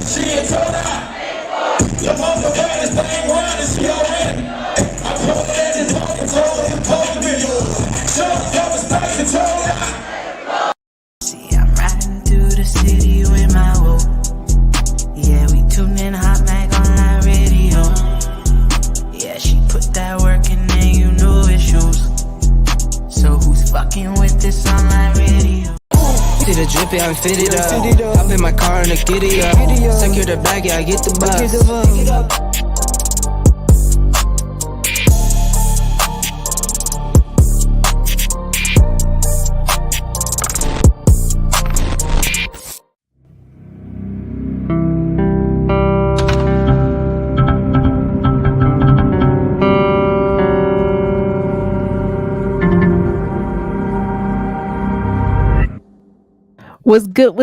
she ain't told out. Your mother got this thing running, she already. I told her that it's all control, it's cold video. Show the cover stock control out. See, I'm riding through the city with my woe. Yeah, we tuned in HotxMagOnlineRadio. Yeah, she put that work in there, you know it shows. So who's fucking with this online radio? See the drip, yeah, I'm fitted up. Hop in my car and I get it up. Secure the bag, yeah, I get the bus. What's good,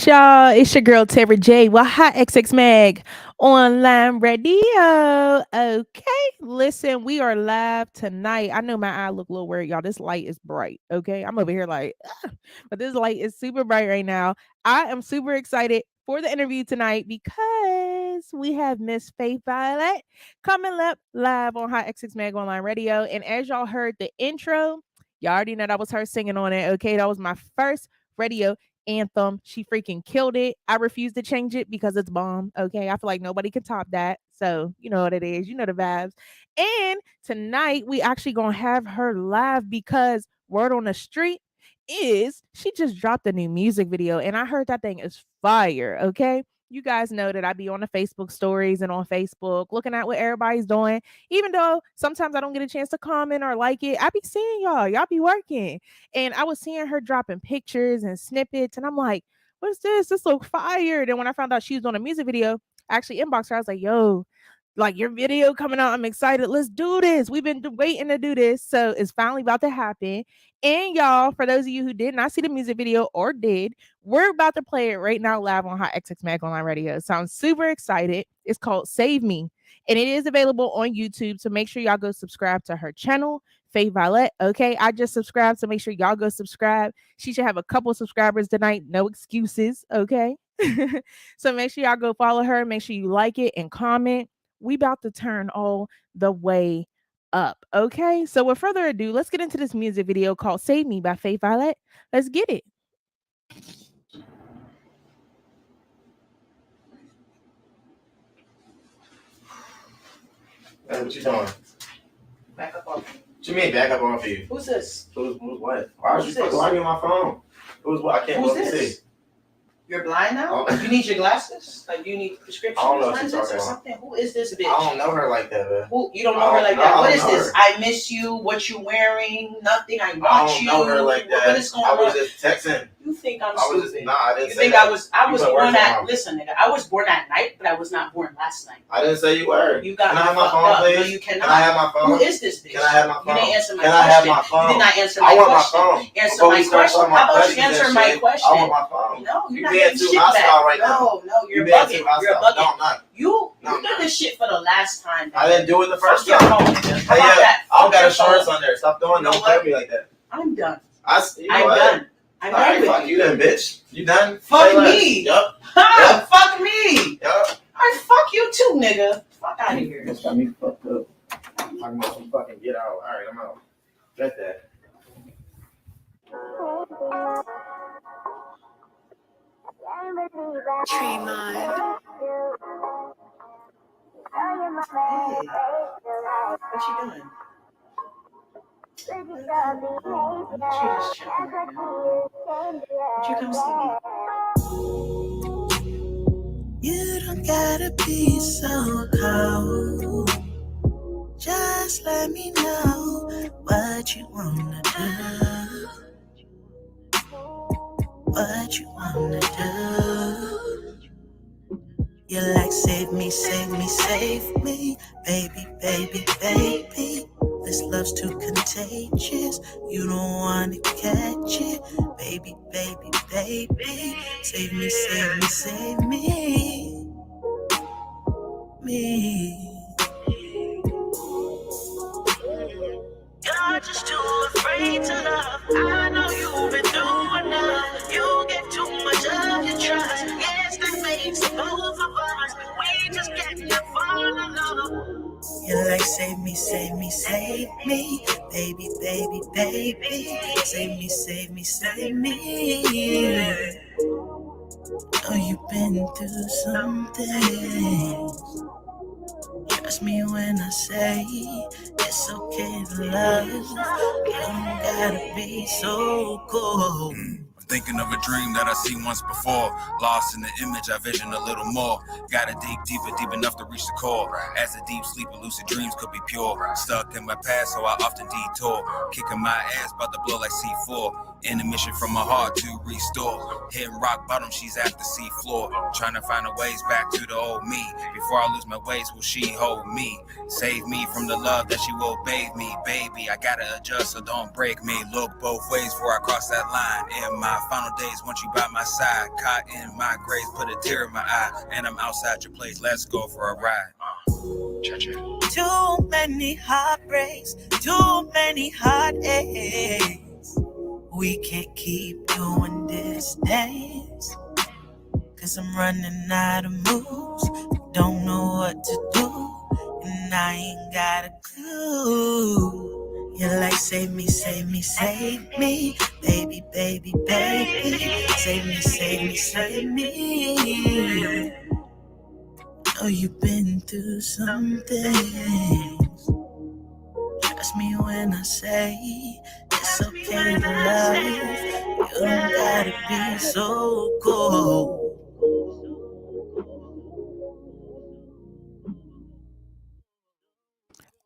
y'all? It's your girl, Terry J. Well, hi, HotxMag Online Radio. Okay, listen, we are live tonight. I know my eye look a little weird, y'all. This light is bright, okay? I'm over here like, but this light is super bright right now. I am super excited for the interview tonight because we have Miss Faith Violet coming up live on HotxMag Online Radio. And as y'all heard the intro, y'all already know that was her singing on it, okay? That was my first radio anthem. She freaking killed it. I refuse to change it because it's bomb. Okay. I feel like nobody can top that. So you know what it is. You know the vibes. And tonight we actually gonna have her live because word on the street is she just dropped a new music video and I heard that thing is fire. Okay. You guys know that I be on the Facebook stories and on Facebook looking at what everybody's doing. Even though sometimes I don't get a chance to comment or like it, I be seeing y'all. Y'all be working. And I was seeing her dropping pictures and snippets. And I'm like, what's this? This look fire. Then when I found out she was on a music video, I actually inboxed her. I was like, yo, like your video coming out. I'm excited. Let's do this. We've been waiting to do this. So it's finally about to happen. And y'all, for those of you who did not see the music video or did, we're about to play it right now live on HotxMag Online Radio. So I'm super excited. It's called Save Me. And it is available on YouTube. So make sure y'all go subscribe to her channel, Faith Violet. Okay, I just subscribed. So make sure y'all go subscribe. She should have a couple subscribers tonight. No excuses. Okay. So make sure y'all go follow her. Make sure you like it and comment. We about to turn all the way up. Okay, so with further ado, let's get into this music video called Save Me by Faith Violet. Let's get it. Hey, what you doing? Back up off me. What you mean back up off you? Who's this? Who's what? Why Who's you fucking lying on my phone? Who's what? I can't Who's look and this? see. You're blind now? Oh. You need your glasses? Like you need prescription I don't know what lenses you're or talking about. something? Who is this bitch? I don't know her like that, man. Who, you don't know her like No, that? I What don't is know this? her. I miss you. What you wearing? Nothing. I want I don't you. know her like that. What is going I was on? just texting. You think I'm I was stupid? just, nah, I didn't You say think that. I was You put born words at, on my- listen nigga, I was born at night, but I was not born last night. I didn't say you were. You got Can I me have my fucked phone, up. please? No, you cannot. Can I have my phone? Who is this bitch? Can I have my phone? You didn't answer my Can question. I have my phone? You did not answer I my want my question. phone. Answer Before my we start question. talking How about about you questions and answer my shit, question? I want my phone. No, you're You not being getting too shit hostile back. right now. No, you're being bugging. too hostile. You're bugging. No, I'm not. You No, did this shit for the last time. I didn't do it the first Fuck time. your phone, nigga. How Hey, about yeah, that? I don't Fuck got your insurance phone. on there. Stop doing. You know Don't play what? me like that. I'm done. You know I'm what? done. I'm All done right, with fuck you then, bitch. You done? Fuck Say less. me. Yup. Ha! Yep. Fuck me. Yup. I fuck you too, nigga. Fuck out of here. This got me fucked up. Talking about some fucking get out. All right, I'm out. Get that. Tree Mind. Hey, what you doing? She just chilling right now. Would you come see me? You don't gotta be so cold. Just let me know what you wanna do. What you wanna do. You're like, save me, save me, save me. Baby, baby, baby. This love's too contagious. You don't wanna catch it. Baby, baby, baby. Save me, save me, save me. Me. You're just too afraid to love. I know you've been through enough. You get too much of your trust. Yes, that makes save me, baby, baby, baby. Save me, save me, save me. Oh, you've been through something. Trust me when I say it's okay to love. You don't gotta be so cold. I'm thinking of a dream that I seen once before. Lost in the image, I vision a little more. Got a deep enough to reach the core. As a deep sleeper, lucid dreams could be pure. Stuck in my past, so I often detour. Kicking my ass, about to blow like C4. In a mission from my heart to restore. Hitting rock bottom, she's at the sea floor. Trying to find a ways back to the old me. Before I lose my ways, will she hold me? Save me from the love that she will bathe me. Baby, I gotta adjust, so don't break me. Look both ways before I cross that line. In my final days, want you by my side. Caught in my grace, put a tear in my eye. And I'm outside your place, let's go for a ride. Too many heartbreaks, too many heartaches. We can't keep doing this dance. Cause I'm running out of moves. Don't know what to do. And I ain't got a clue. You're like, save me, save me, save me. Baby, baby, baby. Save me, save me, save me. Oh, you've been through something. Trust me when I say it's okay to love. You don't gotta be so cold.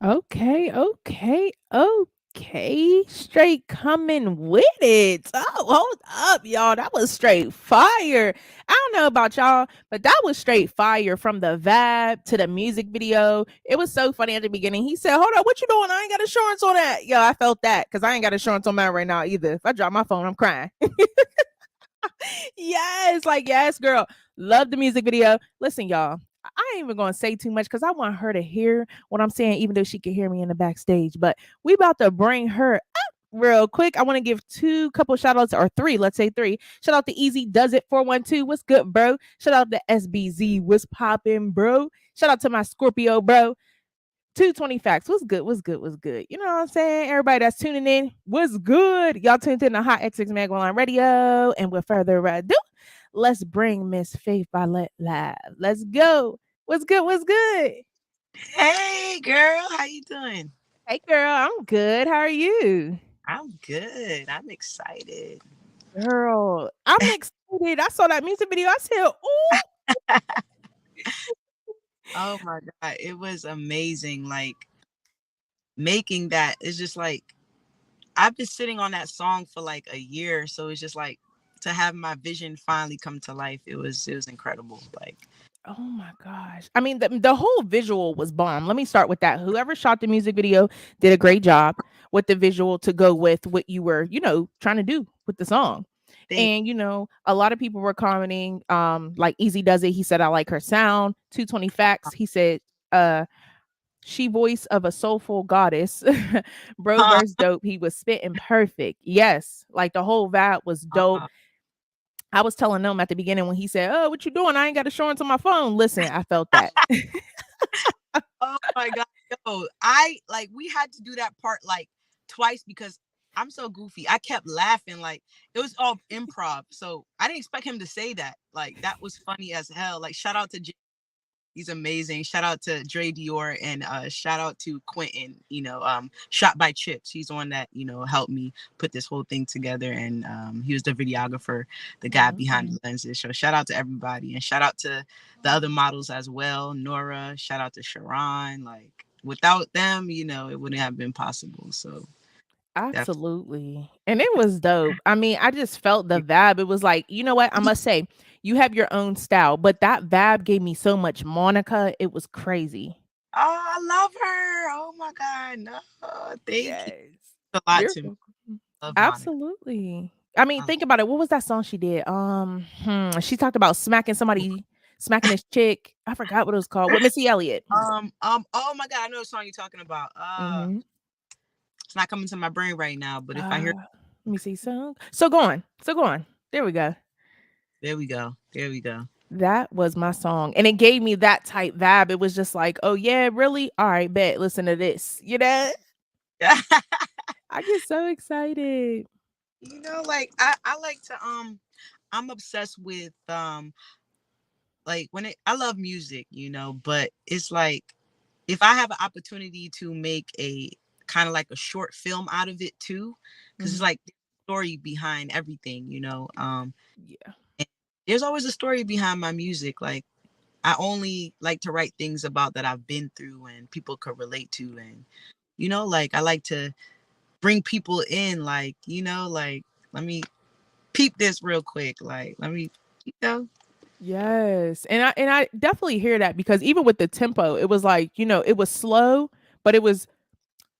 Okay, okay, okay. Straight coming with it. Oh, hold up, y'all. That was straight fire. I don't know about y'all, but that was straight fire from the vibe to the music video. It was so funny at the beginning. He said, hold up, what you doing? I ain't got insurance on that. Yo, I felt that because I ain't got insurance on mine right now either. If I drop my phone, I'm crying. Yes, like, yes, girl. Love the music video. Listen, y'all. I ain't even gonna say too much because I want her to hear what I'm saying, even though she can hear me in the backstage. But we about to bring her up real quick. I want to give two couple shout outs, or three, let's say three. Shout out to Easy Does It 412. What's good, bro? Shout out to SBZ. What's poppin', bro? Shout out to my Scorpio, bro. 220 facts. What's good? What's good? What's good? You know what I'm saying? Everybody that's tuning in, what's good? Y'all tuned in to Hot XX Mag Online Radio. And with further ado, let's bring Miss Faith Violet live. Let's go. What's good? What's good? Hey, girl, how you doing? Hey, girl, I'm good. How are you? I'm good. I'm excited. Girl, I'm excited. I saw that music video. I said, ooh. Oh my God, it was amazing. Like making that is just like I've been sitting on that song for like a year, so it's just like to have my vision finally come to life. It was incredible. Like Oh my gosh. I mean, the whole visual was bomb. Let me start with that. Whoever shot the music video did a great job with the visual to go with what you were, trying to do with the song. thank And a lot of people were commenting, like Easy Does It. He said, I like her sound. 220 Facts. He said, she voice of a soulful goddess. Bro uh, verse dope. He was spitting perfect. Yes. Like the whole vibe was dope. uh, I was telling them at the beginning when he said, "Oh, what you doing? I ain't got insurance on my phone." Listen, I felt that. oh my God. Yo, I like we had to do that part like twice because I'm so goofy. I kept laughing like it was all improv. So I didn't expect him to say that. Like that was funny as hell. Like shout out to he's amazing. Shout out to Dre Dior and shout out to Quentin, Shot by Chips. He's the one that, helped me put this whole thing together. And he was the videographer, the guy behind the lenses. So shout out to everybody and shout out to the other models as well. Nora, shout out to Sharon. Like without them, it wouldn't have been possible. So definitely. Absolutely. And it was dope. I mean, I just felt the vibe. It was like, you know what? I must say, you have your own style, but that vibe gave me so much Monica. It was crazy. Oh, I love her. Oh my God. No, thank you. Yes. A lot You're to me. welcome. Love Monica. Absolutely. I mean, Um, think about it. What was that song she did? She talked about smacking this chick. I forgot what it was called. With Missy Elliott. oh my God, I know the song you're talking about. Mm-hmm. It's not coming to my brain right now, but if I hear, Let me see song. So go on. So go on. There we go. there we go. There we go. That was my song. And it gave me that type vibe. It was just like, oh yeah, really? All right, bet. Listen to this. You know? I get so excited. Like I like to I'm obsessed with like I love music, but it's like if I have an opportunity to make a kind of like a short film out of it too, because it's Mhm. like the story behind everything. Yeah. And there's always a story behind my music. Like I only like to write things about that I've been through and people could relate to, and like I like to bring people in, like like let me peep this real quick, like let me you know Yes. And I definitely hear that because even with the tempo, it was like, it was slow, but it was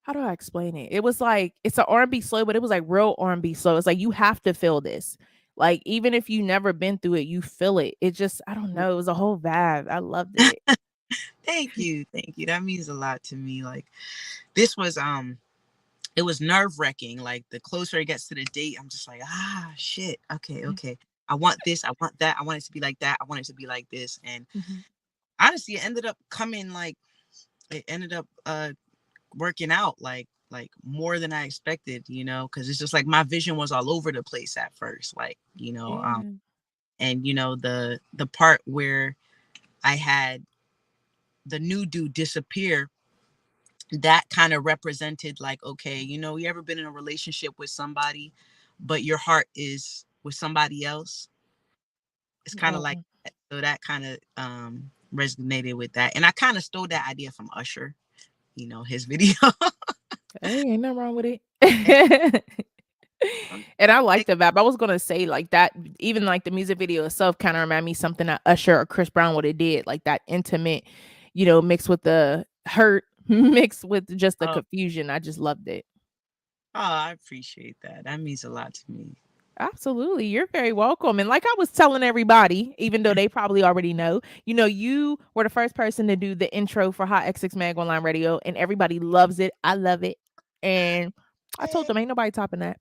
how do I explain it? It was like it's an R&B slow, but it was like real R&B slow. It's like you have to feel this. Like even if you never been through it, you feel it. It just I don't know, it was a whole vibe. I loved it. thank you, that means a lot to me. Like this was it was nerve-wracking. Like the closer it gets to the date, I'm just like, shit, okay, I want this, I want that, I want it to be like that, I want it to be like this. And Mhm. honestly, it ended up coming like it ended up working out like more than I expected, because it's just like my vision was all over the place at first, like Yeah. and the part where I had the new dude disappear, that kind of represented like, okay, you ever been in a relationship with somebody but your heart is with somebody else? It's kind of like Oh. that. So that kind of resonated with that, and I kind of stole that idea from Usher, his video. Hey, ain't nothing wrong with it. And I like the vibe. I was gonna say like that, even like the music video itself kind of remind me something that Usher or Chris Brown would have did, like that intimate, mixed with the hurt, mixed with just the Oh, confusion. I just loved it. I appreciate that. That means a lot to me. Absolutely. You're very welcome. And like I was telling everybody, even though they probably already know, you were the first person to do the intro for Hot XX Mag Online Radio, and everybody loves it. I love it. And I told them ain't nobody topping that.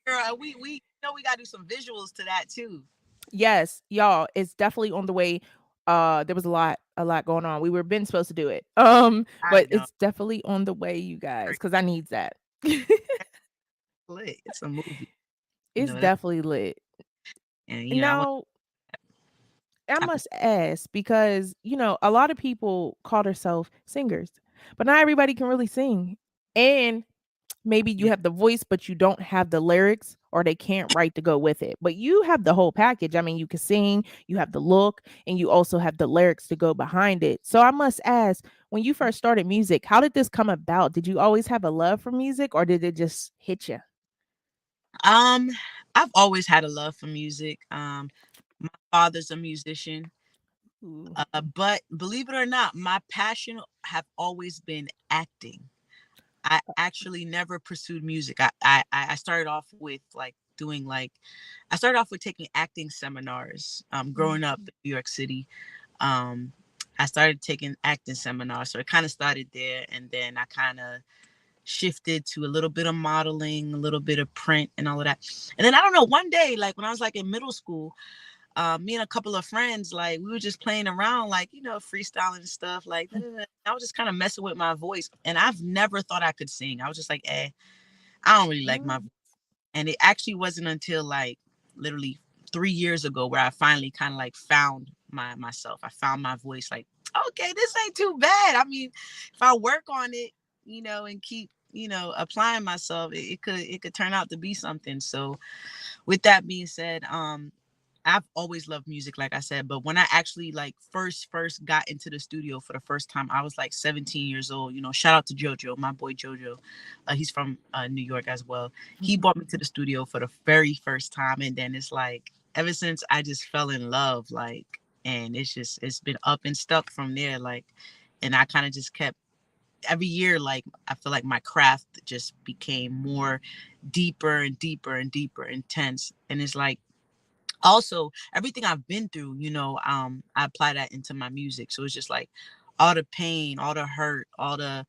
Girl, we know we gotta do some visuals to that too. Yes, y'all, it's definitely on the way. There was a lot going on. We were been supposed to do it. I But know. it's definitely on the way, you guys, because I needs that. Lit. It's a movie. You It's know that. definitely lit. And I want Now, I type of must ask because, a lot of people call themselves singers, but not everybody can really sing. And maybe you yeah. have the voice, but you don't have the lyrics or they can't write to go with it. But you have the whole package. I mean, you can sing, you have the look, and you also have the lyrics to go behind it. So I must ask, when you first started music, how did this come about? Did you always have a love for music or did it just hit you? Um, I've always had a love for music. My father's a musician. Ooh. But believe it or not, my passion have always been acting. I actually never pursued music. I started off with like doing like I started off with taking acting seminars. Growing up Mhm. in New York City, um, I started taking acting seminars. So it kind of started there, and then I kind of shifted to a little bit of modeling, a little bit of print, and all of that. And then I don't know, one day, like when I was like in middle school, me and a couple of friends, like we were just playing around, like freestyling and stuff. Like I was just kind of messing with my voice, and I've never thought I could sing. I was just like, I don't really like my voice. And it actually wasn't until like literally 3 years ago where I finally kind of like found myself. I found my voice. Like, okay, this ain't too bad. I mean, if I work on it, and keep applying myself, it could turn out to be something. So with that being said, I've always loved music, like I said, but when I actually like first got into the studio for the first time, I was like 17 years old. Shout out to Jojo, my boy Jojo. He's from New York as well. He Mhm. brought me to the studio for the very first time, and then it's like ever since I just fell in love, like, and it's been up and stuck from there, like, and I kind of just kept every year, like I feel like my craft just became more deeper and deeper and deeper intense, and it's like also everything I've been through, I apply that into my music. So it's just like all the pain, all the hurt, all the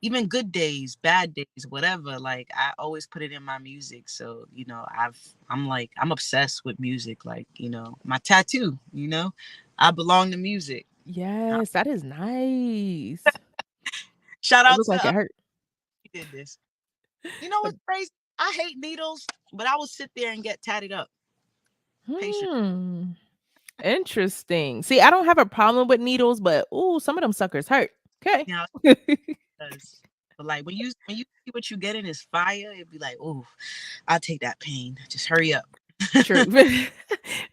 even good days, bad days, whatever. Like I always put it in my music. So, I'm obsessed with music. Like, my tattoo, I belong to music. Yes, that is nice. Shout It out looked to like it hurt. who did this. You know what's crazy? I hate needles, but I will sit there and get tatted up. Patient. Hmm. Interesting. See, I don't have a problem with needles, but ooh, some of them suckers hurt. Okay. You know, does. But like when you see what you get in is fire, it'd be like, oh, I'll take that pain. Just hurry up. True.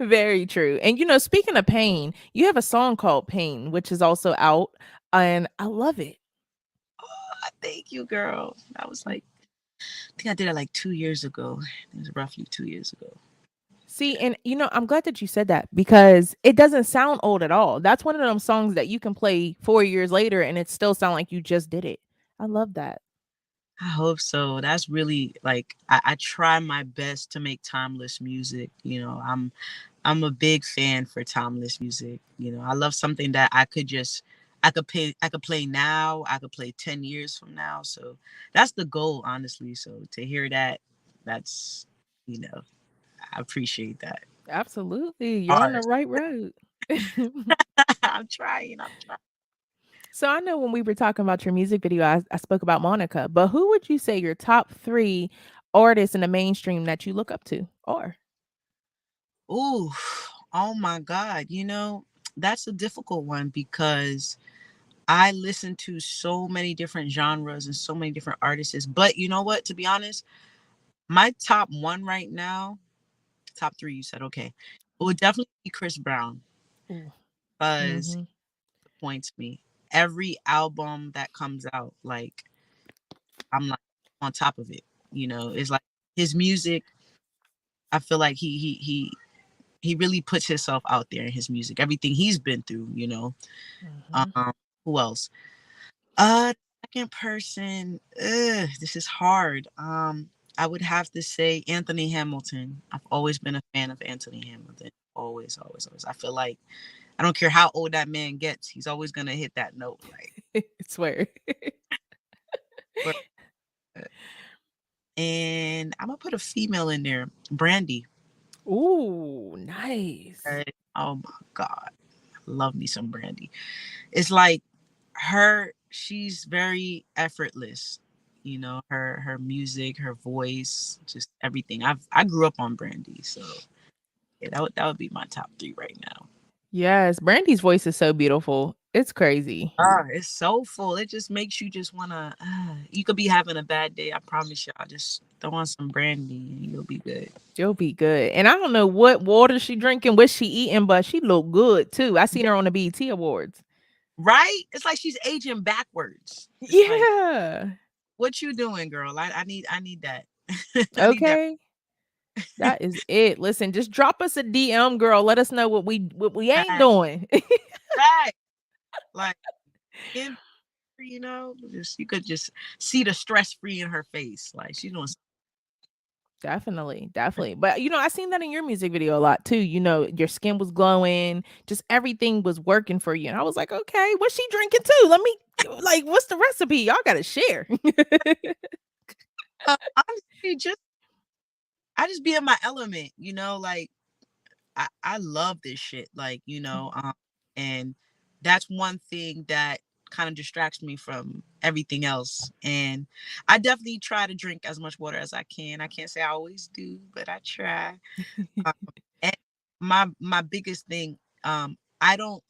Very true. And speaking of pain, you have a song called Pain, which is also out, and I love it. Oh, thank you, girl. I was like, I think I did it like 2 years ago. It was roughly 2 years ago. See, and I'm glad that you said that because it doesn't sound old at all. That's one of them songs that you can play 4 years later and it still sound like you just did it. I love that. I hope so. That's really like I try my best to make timeless music. I'm a big fan for timeless music. I love something that I could play now, I could play 10 years from now. So that's the goal, honestly. So to hear that, that's you know, I appreciate that. Absolutely. You're on the Artist. right road. I'm trying. So I know when we were talking about your music video, I spoke about Monica, but who would you say your top 3 artists in the mainstream that you look up to are? Ooh, oh my God. That's a difficult one because I listen to so many different genres and so many different artists. But you know what? To be honest, my top one right now, top three, you said, okay, it would definitely be Chris Brown Ooh. because Mhm. he points me. Every album that comes out, like, I'm like on top of it. It's like his music, I feel like he really puts himself out there in his music, everything he's been through. Mhm. Um, who else? Second person, this is hard. I would have to say Anthony Hamilton. I've always been a fan of Anthony Hamilton. Always, always, always. I feel like I don't care how old that man gets, he's always gonna hit that note. Like, I swear. but- and I'm gonna put a female in there, Brandy. Ooh, nice. Right? Oh my God, I love me some Brandy. It's like she's very effortless. Her music, her voice, just everything. I grew up on Brandy, so yeah, that would be my top three right now. Yes, Brandy's voice is so beautiful. It's crazy. It's so full. It just makes you just wanna. You could be having a bad day. I promise y'all. Just throw on some Brandy and you'll be good. She'll be good. And I don't know what water she drinking, what she eating, but she look good too. I seen her on the BET Awards. Right? It's like she's aging backwards. It's like, Yeah. what you doing, girl? I need that. I need that. Okay. That is it. Listen, just drop us a DM, girl. Let us know what we ain't Right. doing. Right. Like, in just you could just see the stress free in her face. Like she's doing Definitely, definitely. But I seen that in your music video a lot too. Your skin was glowing, just everything was working for you. And I was like, okay, what's she drinking too? Let me like, what's the recipe? Y'all gotta share. honestly just I just be in my element, like I love this shit. Like, and that's one thing that kind of distracts me from everything else. And I definitely try to drink as much water as I can. I can't say I always do, but I try. Um, and my biggest thing, I don't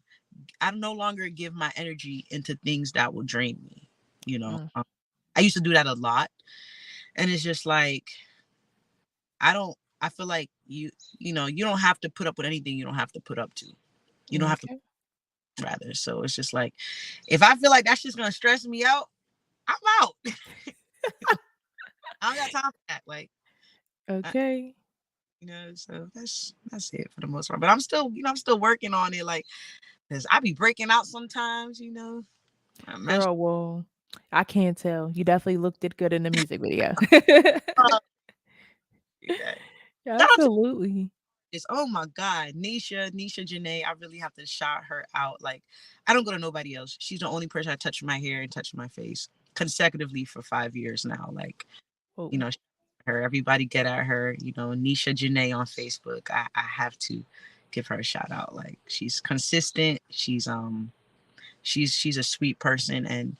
I no longer give my energy into things that will drain me. You know, Mm, um, I used to do that a lot, and it's just like I don't. I feel like you don't have to put up with anything you don't have to put up to. You don't have to okay. rather. So it's just like if I feel like that's just gonna stress me out, I'm out. I don't got time for that. Like, I, Okay. so that's it for the most part. But I'm still working on it. Like, cause I be breaking out sometimes. I'm Girl, well, I can't tell. You definitely looked it good in the music video. that. Shout out to Absolutely. this. Oh my God, Nisha Janae. I really have to shout her out. Like, I don't go to nobody else. She's the only person I touch my hair and touch my face consecutively for 5 years now. Like, you Oh, know, her. Everybody get at her. Nisha Janae on Facebook. I have to give her a shout out. Like, she's consistent. she's a sweet person, and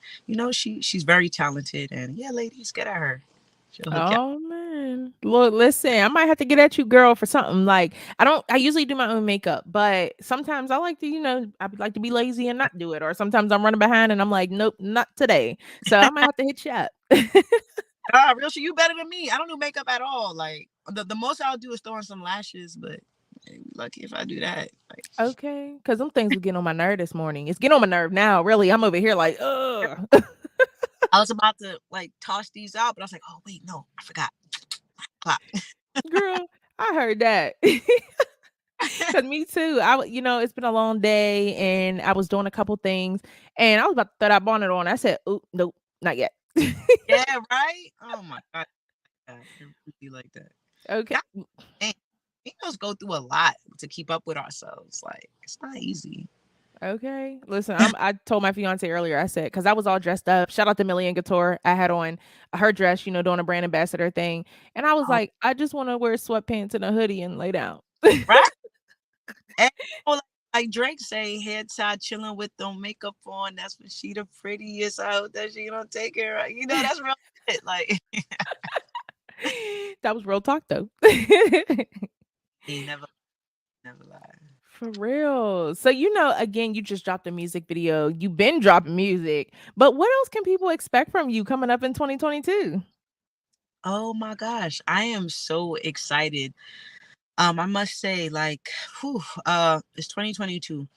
she's very talented. And yeah, ladies, get at her. She'll hook you up. Oh man. Look, listen, I might have to get at you, girl, for something. Like I usually do my own makeup, but sometimes I like to, I like to be lazy and not do it. Or sometimes I'm running behind and I'm like, nope, not today. So I might have to hit you up. Real shit, you better than me. I don't do makeup at all. Like the most I'll do is throw on some lashes, but lucky if I do that. Like, Okay. Cause them things were getting on my nerve this morning. It's getting on my nerve now. Really. I'm over here like, ugh. I was about to like toss these out, but I was like, oh wait, no, I forgot. Clap. Girl, I heard that. Cause me too. It's been a long day and I was doing a couple things and I was about to throw that bonnet on. I said, "Oop, nope, not yet." Yeah, right. Oh my god, it really like that. Okay. God, man, females go through a lot to keep up with ourselves. Like it's not easy. Okay. Listen, I told my fiance earlier, I said, because I was all dressed up. Shout out to Millie and Couture. I had on her dress, doing a brand ambassador thing. And I was Oh, like, I just want to wear sweatpants and a hoodie and lay down. right. And, like Drake say, head side chilling with no makeup on. That's when she the prettiest. I hope that she don't take her. That's real shit. Like That was real talk though. he never lied. For real. So, again, you just dropped a music video. You've been dropping music, but what else can people expect from you coming up in 2022? Oh my gosh, I am so excited. I must say, like, it's 2022.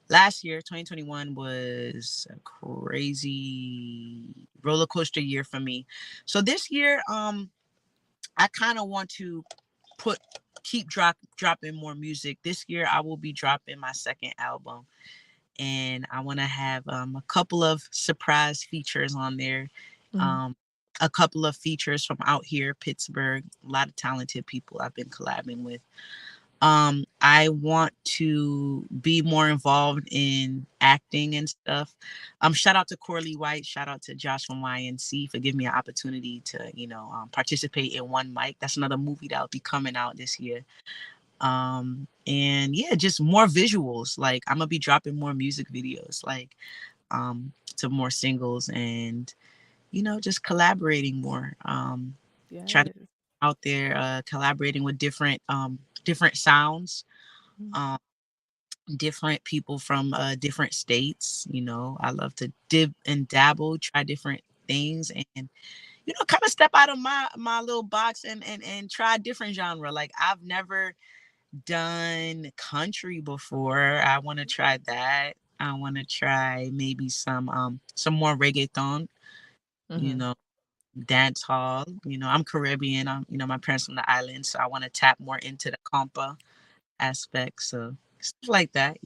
Last year, 2021 was a crazy roller coaster year for me. So this year, I kind of want to keep dropping more music. This year, I will be dropping my second album, and I want to have a couple of surprise features on there. Mhm. Um, a couple of features from out here, Pittsburgh. A lot of talented people I've been collabing with. I want to be more involved in acting and stuff. Shout out to Corley White, shout out to Josh from YNC for giving me an opportunity to, participate in One Mic. That's another movie that'll be coming out this year. And yeah, just more visuals. Like I'm gonna be dropping more music videos, like to more singles, and just collaborating more. Try to Yes. out there collaborating with different sounds, Mhm. um, different people from different states. I love to dip and dabble, try different things, and kind of step out of my little box and try a different genre. Like I've never done country before. I want to try that. I want to try maybe some more reggaeton. You Mhm. know, dance hall. I'm Caribbean. My parents from the island, so I want to tap more into the compa aspect. So stuff like that.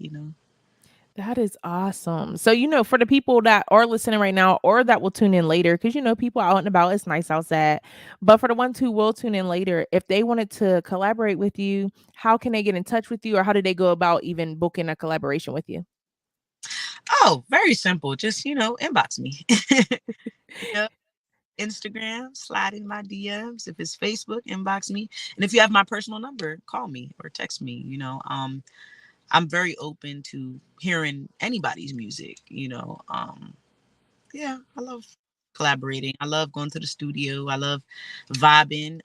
That is awesome. So, for the people that are listening right now or that will tune in later, because, people out and about, it's nice outside. But for the ones who will tune in later, if they wanted to collaborate with you, how can they get in touch with you or how do they go about even booking a collaboration with you? Oh, very simple. Just inbox me. Yeah, Instagram, slide in my DMs. If it's Facebook, inbox me. And if you have my personal number, call me or text me. I'm very open to hearing anybody's music. Yeah, I love collaborating. I love going to the studio. I love vibing.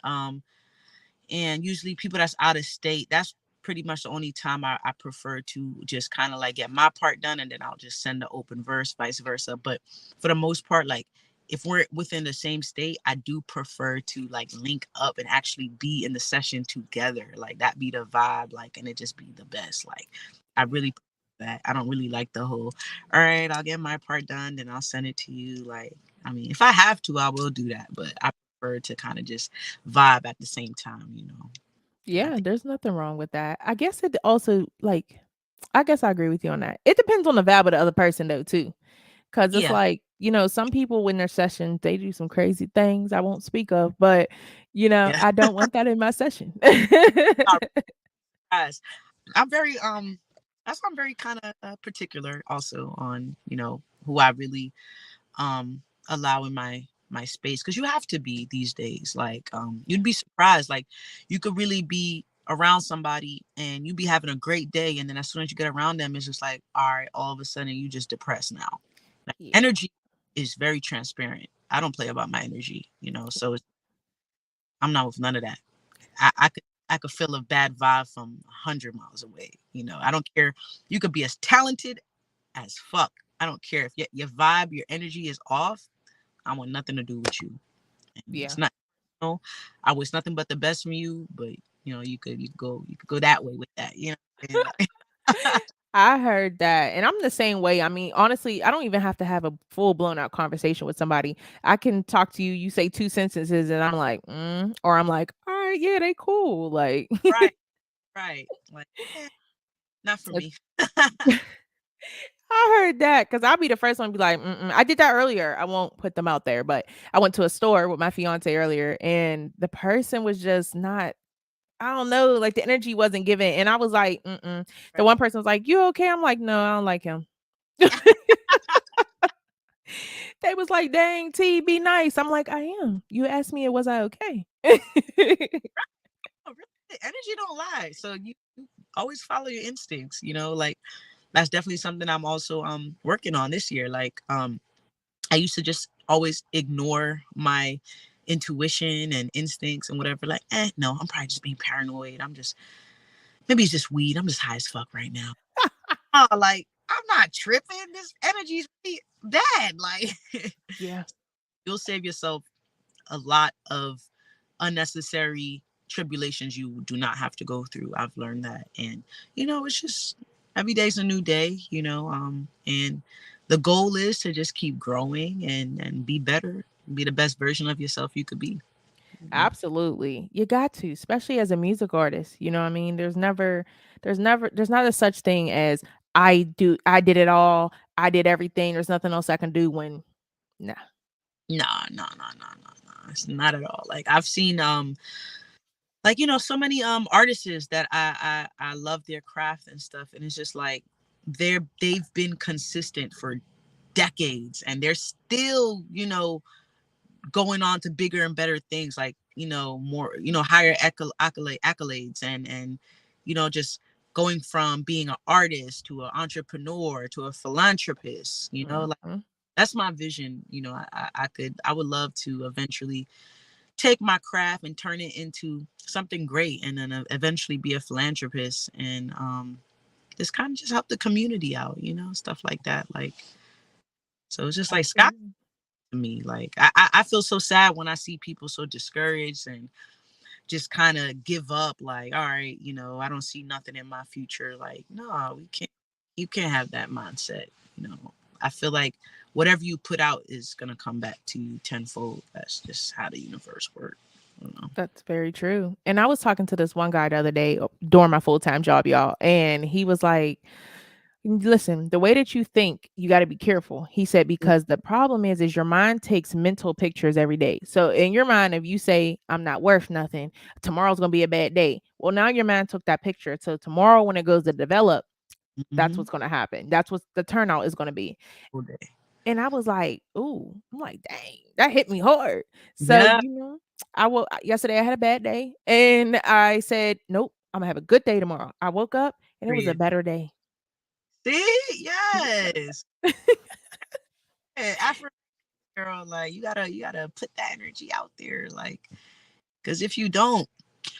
And usually people that's out of state, that's pretty much the only time I prefer to just kind of like get my part done, and then I'll just send the open verse, vice versa. But for the most part, like if we're within the same state, I do prefer to like link up and actually be in the session together. Like that be the vibe, like, and it just be the best. Like I really that. I don't really like the whole, all right, I'll get my part done, then I'll send it to you. Like, I mean, if I have to, I will do that, but I prefer to kind of just vibe at the same time. I Yeah, think, there's nothing wrong with that. I guess it also like I guess I agree with you on that. It depends on the vibe of the other person though too. Cause it's yeah, like, some people when they're sessions, they do some crazy things I won't speak of, but yeah. I don't want that in my session. All right. I'm very that's why I'm very kind of particular also on who I really allow in my space, because you have to be these days. Like you'd be surprised, like you could really be around somebody and you be having a great day, and then as soon as you get around them, it's just like, all right, all of a sudden you just depressed now. Like, Yeah. energy is very transparent. I don't play about my energy, so I'm not with none of that. I could feel a bad vibe from 100 miles away. I don't care. You could be as talented as fuck. I don't care if your vibe, your energy is off. I want nothing to do with you. And Yeah. it's not. I wish nothing but the best from you, but you could go that way with that. Like, I heard that, and I'm the same way. I mean, honestly, I don't even have to have a full blown out conversation with somebody. I can talk to you. You say two sentences, and I'm like, or I'm like, all right, yeah, they cool. Like, right, right. Like, not for me. I heard that because I'll be the first one to be like, I did that earlier. I won't put them out there, but I went to a store with my fiance earlier, and the person was just not. I don't know, like the energy wasn't given, and I was like, mm-mm. The one person was like, "You okay?" I'm like, "No, I don't like him." They was like, "Dang, T, be nice." I'm like, "I am." You asked me, was I okay? Oh, really? Energy don't lie. So you always follow your instincts. Like, that's definitely something I'm also working on this year. Like, I used to just always ignore my intuition and instincts and whatever. Like, no, I'm probably just being paranoid. Maybe it's just weed. I'm just high as fuck right now. Oh, like, I'm not tripping. This energy's really bad. Like, Yeah, you'll save yourself a lot of unnecessary tribulations you do not have to go through. I've learned that. And, it's just every day's a new day, and the goal is to just keep growing and be better, be the best version of yourself you could be. absolutely. You got to, especially as a music artist. You know what I mean? There's not a such thing as I did it all. I did everything. There's nothing else I can do when, nah. No, no, no, no, no, no. It's not at all. Like, I've seen like, so many artists that I love their craft and stuff, and it's just like they've been consistent for decades, and they're still going on to bigger and better things, like more higher accolades, and just going from being an artist to an entrepreneur to a philanthropist. Like, Mhm. that's my vision. I would love to eventually take my craft and turn it into something great, and then eventually be a philanthropist, and just kind of just help the community out, stuff like that. Like, so it's just like sky Absolutely. to me. Like, I feel so sad when I see people so discouraged and just kind of give up. Like, all right, I don't see nothing in my future. Like, no, you can't have that mindset. I feel like whatever you put out is gonna come back to you tenfold. That's just how the universe works. That's very true. And I was talking to this one guy the other day during my full-time job, y'all, and he was like, "Listen, the way that you think, you got to be careful." He said because the problem is your mind takes mental pictures every day. So in your mind, if you say I'm not worth nothing, tomorrow's going to be a bad day. Well, now your mind took that picture. So tomorrow when it goes to develop, that's Mm-hmm. what's going to happen. That's what the turnout is going to be. All day. And I was like, "Ooh," I'm like, "Dang, that hit me hard." So, Yeah. yesterday I had a bad day and I said, "Nope, I'm gonna have a good day tomorrow." I woke up and it was a Period. better day. See, yes. Yeah, Afro girl, like, you gotta put that energy out there, like, because if you don't,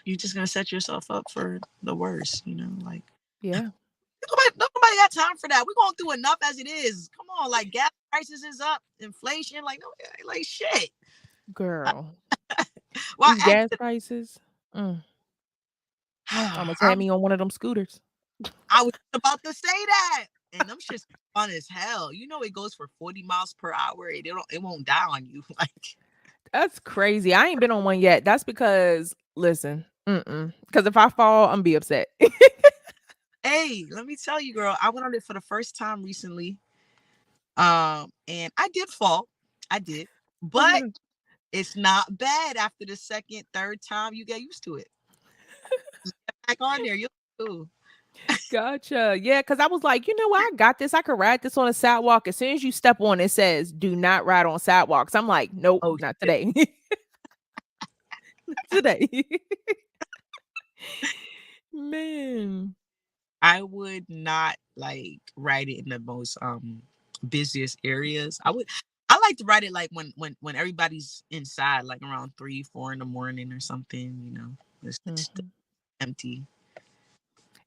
you're just gonna set yourself up for the worst. Like, Yeah, nobody got time for that. We're going through enough as it is. Come on, like, gas prices is up, inflation, like, no, like, shit. girl. Well, These gas prices. Mm, almost had me on one of them scooters. I was about to say that. And them shit's fun as hell. It goes for 40 miles per hour. It won't die on you. Like, That's crazy. I ain't been on one yet. That's because listen, because if I fall, I'm be upset. hey, let me tell you, girl, I went on it for the first time recently. And I did fall. I did. But it's not bad after the second, third time you get used to it. Get back on there. You'll cool. Gotcha. Yeah, because I was like, you know what? I got this. I could ride this on a sidewalk. As soon as you step on, it says, "Do not ride on sidewalks." I'm like, nope, Oh not shit. today. Not today. man. I would not like ride it in the most busiest areas. I like to ride it like when everybody's inside, like around 3, 4 in the morning or something, it's still Mhm. empty.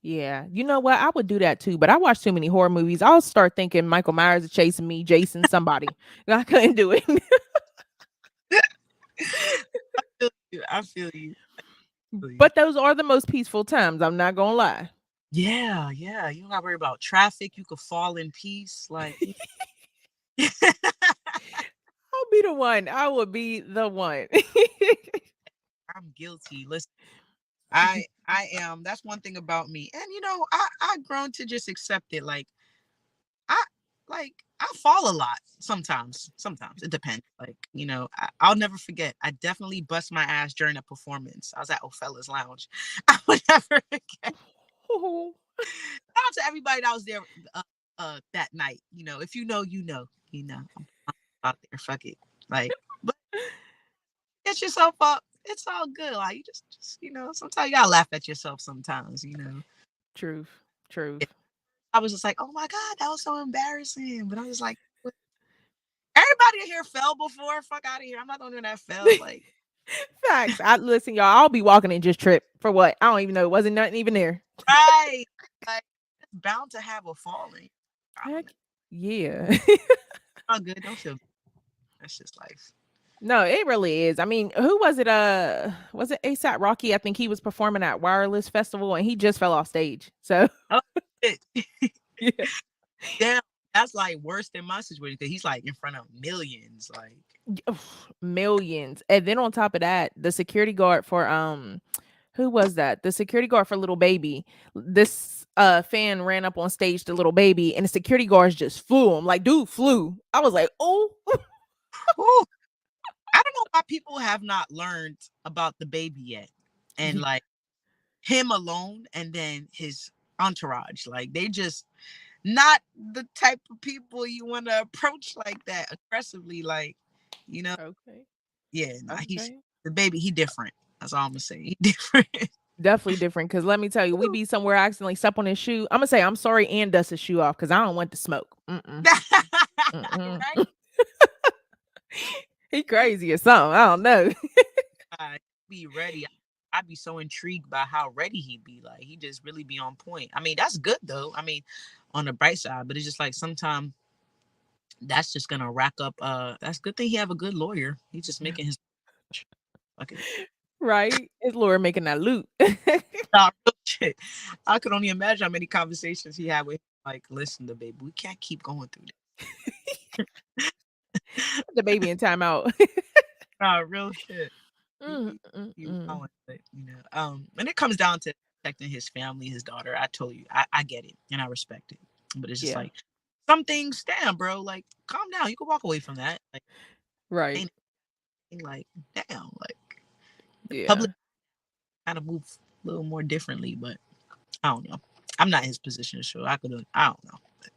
Yeah, you know what? I would do that too, but I watch too many horror movies. I'll start thinking Michael Myers is chasing me, Jason, somebody. I couldn't do it. I feel you. I feel you. But those are the most peaceful times. I'm not gonna lie. Yeah, yeah. You don't gotta worry about traffic. You could fall in peace. Like I'll be the one. I will be the one. I'm guilty. Listen, I am. That's one thing about me. And I've grown to just accept it. I I fall a lot sometimes. Sometimes it depends. I'll never forget. I definitely bust my ass during a performance. I was at Ophella's Lounge. I would never forget. Oh, Shout out to everybody that was there that night. If you know, you know. I'm out there. Fuck it. But get yourself up. It's all good. Like you just sometimes you gotta laugh at yourself. Sometimes. truth, Yeah. truth. I was just like, oh my god, that was so embarrassing. But I was like, everybody in here fell before. Fuck out of here. I'm not the only one that fell. Like, Facts. I listen, y'all. I'll be walking and just trip for what? I don't even know. It wasn't nothing even there. right. Like, it's bound to have a falling. Heck, yeah. Oh, good. Don't feel good. That's just life. No, it really is. I mean, who was it? Was it ASAP Rocky? I think he was performing at Wireless Festival and he just fell off stage. So Oh, shit. yeah. Damn. That's like worse than my situation because he's like in front of millions. Like, Millions. And then on top of that, the security guard for who was that? The security guard for Little Baby. This fan ran up on stage to Little Baby and the security guards just flew him. Like, dude flew. I was like, oh. whew. I don't know why people have not learned about the baby yet. And like him alone and then his entourage. Like they just not the type of people you want to approach like that aggressively. Like, Okay. yeah, nah, he's Okay. the baby, he different. That's all I'm gonna say. He different. Definitely different. Cause let me tell you, we be somewhere accidentally step on his shoe. I'm gonna say I'm sorry and dust his shoe off because I don't want to smoke. Mm-mm. Mm-mm. Right? He crazy or something. I don't know. Be ready. I'd be so intrigued by how ready he'd be. Like he just really be on point. I mean, that's good though. I mean, on the bright side, but it's just like sometimes that's just gonna rack up. That's a good thing he have a good lawyer. He's just making his fucking Right? It's Laura making that loot. nah, real shit. I could only imagine how many conversations he had with him. Like, listen, the baby, we can't keep going through The baby in timeout. this. Nah, real shit. Mm, He mm. going, but, when it comes down to protecting his family, his daughter, I told you, I get it and I respect it. But it's just Yeah. like some things, damn, bro, like calm down. You can walk away from that. Like, Right. ain't like, damn, like Yeah. public kind of move a little more differently, but I don't know. I'm not in his position, so I don't know. But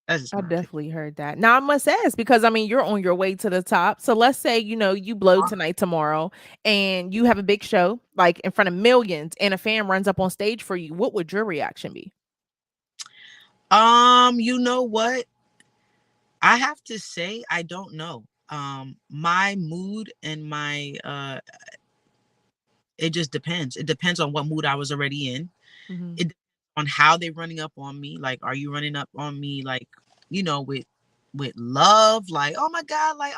that's just I my opinion. definitely heard that. Now I must ask because I mean you're on your way to the top. So let's say you blow tonight tomorrow and you have a big show like in front of millions and a fan runs up on stage for you. What would your reaction be? You know what? I have to say I don't know. My mood and my it just depends. It depends on what mood I was already in. Mm-hmm. It depends on how they running up on me. Like, are you running up on me like, with love? Like, oh my God, like,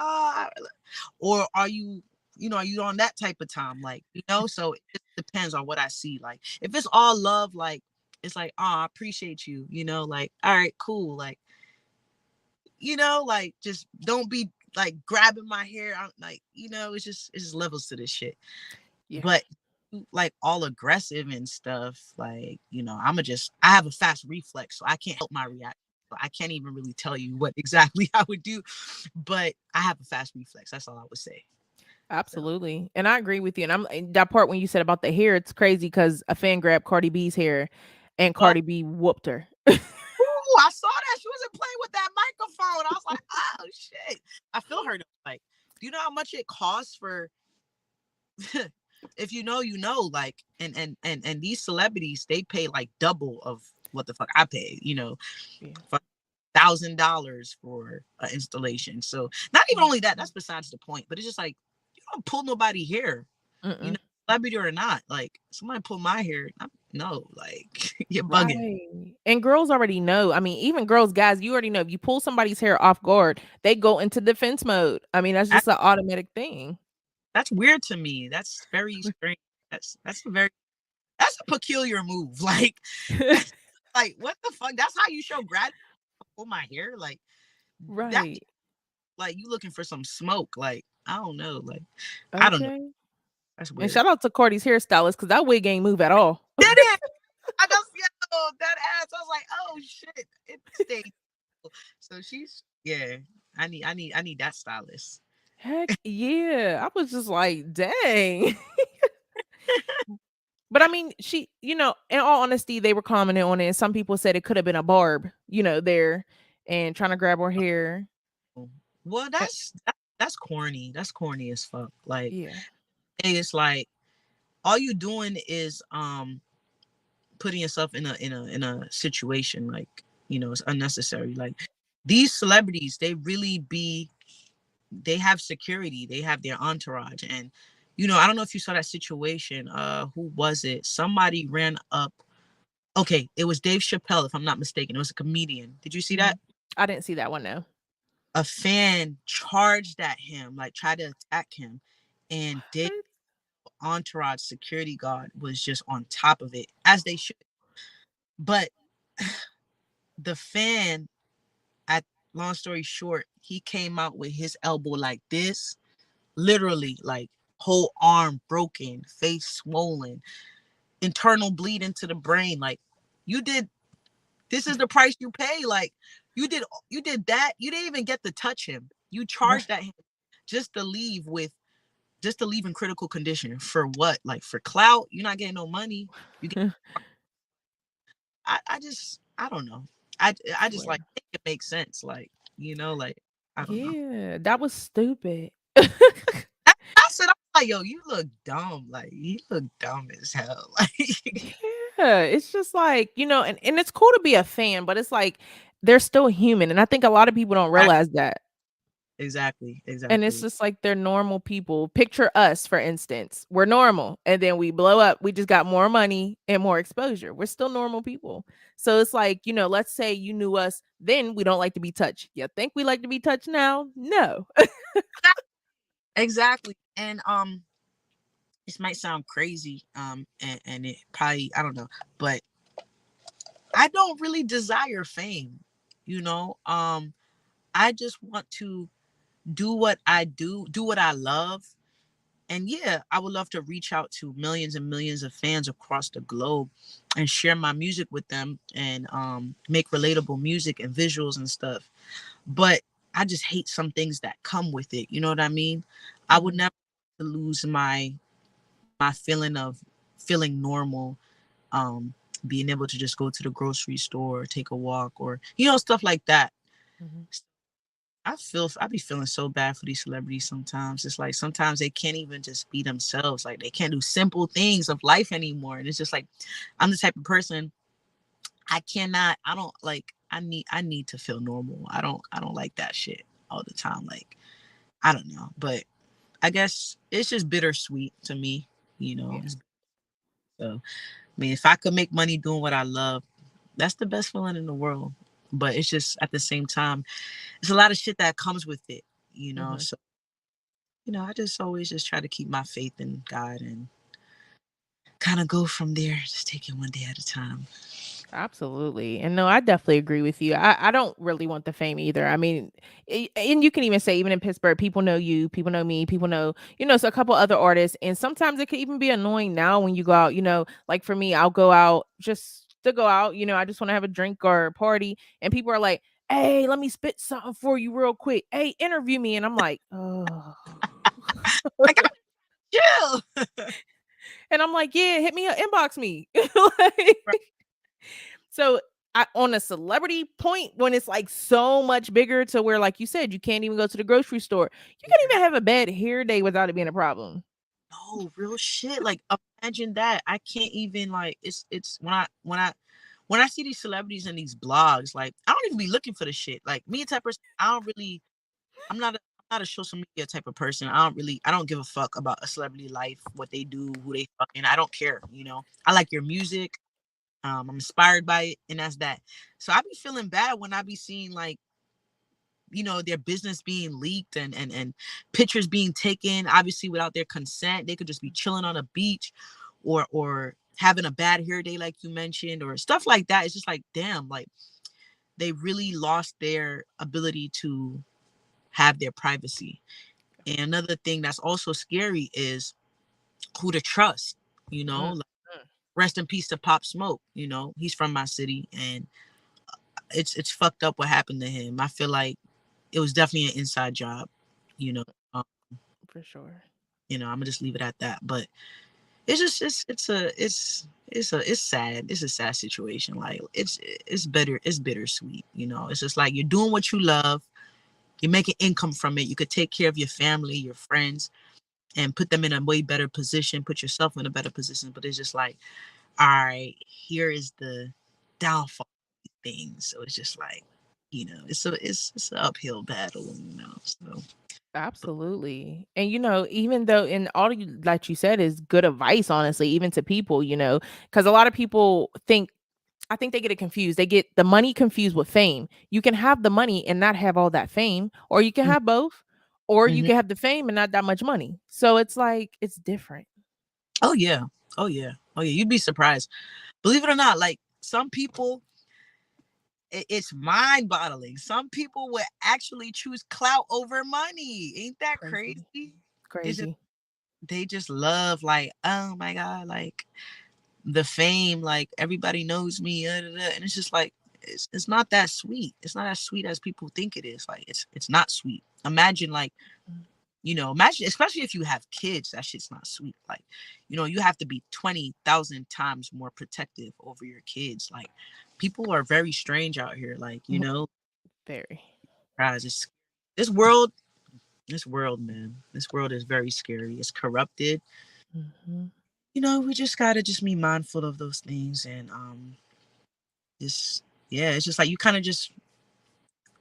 or are you, are you on that type of time? Like, so it just depends on what I see. Like, if it's all love, like, it's like, oh, I appreciate you, like, all right, cool. Like, like, just don't be like grabbing my hair. I'm like, it's just levels to this shit. Yeah. But like all aggressive and stuff, like, I have a fast reflex, so I can't help my reaction. I can't even really tell you what exactly I would do, but I have a fast reflex. That's all I would say. Absolutely. And I agree with you. And that part when you said about the hair, it's crazy because a fan grabbed Cardi B's hair and Oh, Cardi B whooped her. ooh, I saw that. She wasn't playing with that microphone. I was like, oh shit. I feel her. Like, do you know how much it costs for if you know, you know, like, and these celebrities, they pay like double of what the fuck I pay, you know, Yeah. $1,000 for an installation. So not even only that, that's besides the point. But it's just like, you don't pull nobody hair, you know, Mm-mm. celebrity or not. Like somebody pull my hair, no, like you're bugging. Right. And girls already know. I mean, even girls, guys, you already know if you pull somebody's hair off guard, they go into defense mode. I mean, that's That, just an automatic thing. that's weird to me. That's very strange. That's a very that's a peculiar move. Like what the fuck? That's how you show gratitude. Pull my hair, like that. Right. Like you looking for some smoke. Like I don't know. Like I don't know. Okay. That's And weird. shout out to Cardi's hairstylist because that wig ain't move at all. Did it? I just that ass. I was like, oh shit, it stayed. So she's yeah. I need that stylist. Heck yeah. I was just like, dang. But I mean, she, in all honesty, they were commenting on it. And some people said it could have been a barb, there and trying to grab her hair. Well, Uh, that's corny. That's corny as fuck. Like Yeah. it's like all you doing is putting yourself in a situation like it's unnecessary. Like these celebrities, they have security, they have their entourage, and I don't know if you saw that situation. Who was it? Somebody ran up. Okay, it was Dave Chappelle, if I'm not mistaken. It was a comedian. Did you see that? Mhm. I didn't see that one, no. A fan charged at him, like tried to attack him, and Dave What? entourage security guard was just on top of it, as they should. But the fan, at long story short, he came out with his elbow like this, literally, like whole arm broken, face swollen, internal bleed into the brain. Like you did, this is the price you pay. Like you did that. You didn't even get to touch him. You charged at him just to leave in critical condition. For what? Like for clout? You're not getting no money. You get. I don't know. I just like Swear. think it makes sense. Like like I don't know. Yeah, that was stupid. I said, I'm like, yo, you look dumb. Like you look dumb as hell. Like Yeah, it's just like, and it's cool to be a fan, but it's like they're still human. And I think a lot of people don't realize that. exactly, And it's exactly. just like they're normal people. Picture us, for instance. We're normal. And then we blow up. We just got more money and more exposure. We're still normal people. So it's like, let's say you knew us, then we don't like to be touched. You think we like to be touched now? No. Exactly. And this might sound crazy, and it probably, I don't know, but I don't really desire fame, you know. I just want to do what I do what I love. And yeah, I would love to reach out to millions and millions of fans across the globe and share my music with them, and make relatable music and visuals and stuff. But I just hate some things that come with it. You know what I mean? I would Mhm. never lose my feeling of feeling normal, um, being able to just go to the grocery store, take a walk, or stuff like that. Mhm. I be feeling so bad for these celebrities sometimes. It's like sometimes they can't even just be themselves. Like they can't do simple things of life anymore. And it's just like I'm the type of person I don't like I need to feel normal. I don't like that shit all the time. Like I don't know. But I guess it's just bittersweet to me, Yeah. so I mean if I could make money doing what I love, that's the best feeling in the world. But it's just at the same time, it's a lot of shit that comes with it, Mhm. so I just always just try to keep my faith in God and kind of go from there, just take it one day at a time. Absolutely. And no, I definitely agree with you. I don't really want the fame either. I mean, and you can even say, even in Pittsburgh, people know you, people know me, people know, so a couple other artists. And sometimes it can even be annoying now when you go out, like for me, I'll go out just to go out, I just want to have a drink or a party. And people are like, hey, let me spit something for you real quick. Hey, interview me. And I'm like, oh. I got chill. And I'm like, yeah, hit me up, inbox me. Like, Right. so on a celebrity point, when it's like so much bigger to where, like you said, you can't even go to the grocery store. You can't even have a bad hair day without it being a problem. No, real shit. Like imagine that. I can't even like it's when I see these celebrities in these blogs, like I don't even be looking for the shit. Like me type of person, I'm not a social media type of person. I don't give a fuck about a celebrity life, what they do, who they fucking. I don't care, you know. I like your music. I'm inspired by it, and that's that. So I be feeling bad when I be seeing like, you know, their business being leaked and pictures being taken obviously without their consent. They could just be chilling on a beach or having a bad hair day like you mentioned or stuff like that. It's just like, damn, like they really lost their ability to have their privacy. And another thing that's also scary is who to trust, you know. Mm, Like, mm, rest in peace to Pop Smoke, you know. He's from my city and it's fucked up what happened to him. I feel like it was definitely an inside job, you know. Um, for sure. I'm gonna just leave it at that. But it's just it's sad. It's a sad situation. Like it's bittersweet, you know. It's just like you're doing what you love, you're making income from it. You could take care of your family, your friends, and put them in a way better position, put yourself in a better position. But it's just like, all right, here is the downfall thing. So it's just like, it's an uphill battle, you know. So but, Absolutely. And even though in all you like you said is good advice, honestly, even to people, because a lot of people I think they get it confused. They get the money confused with fame. You can have the money and not have all that fame, or you can have both, or you mhm. can have the fame and not that much money. So it's like it's different. Oh yeah. Oh yeah. Oh yeah. You'd be surprised. Believe it or not, like some people, it's mind boggling. Some people would actually choose clout over money. Ain't that Crazy. crazy? It's just Crazy. they just love like, oh my God, like the fame, like everybody knows me, and it's just like it's not that sweet. It's not as sweet as people think it is. Like it's not sweet. Imagine like, Mm, imagine, especially if you have kids, that shit's not sweet. Like, you have to be 20,000 times more protective over your kids. Like, people are very strange out here. Like, mhm. Very. guys, this world, this world, man, this world is very scary. It's corrupted. Mhm. We just gotta just be mindful of those things and just yeah, it's just like you kind of just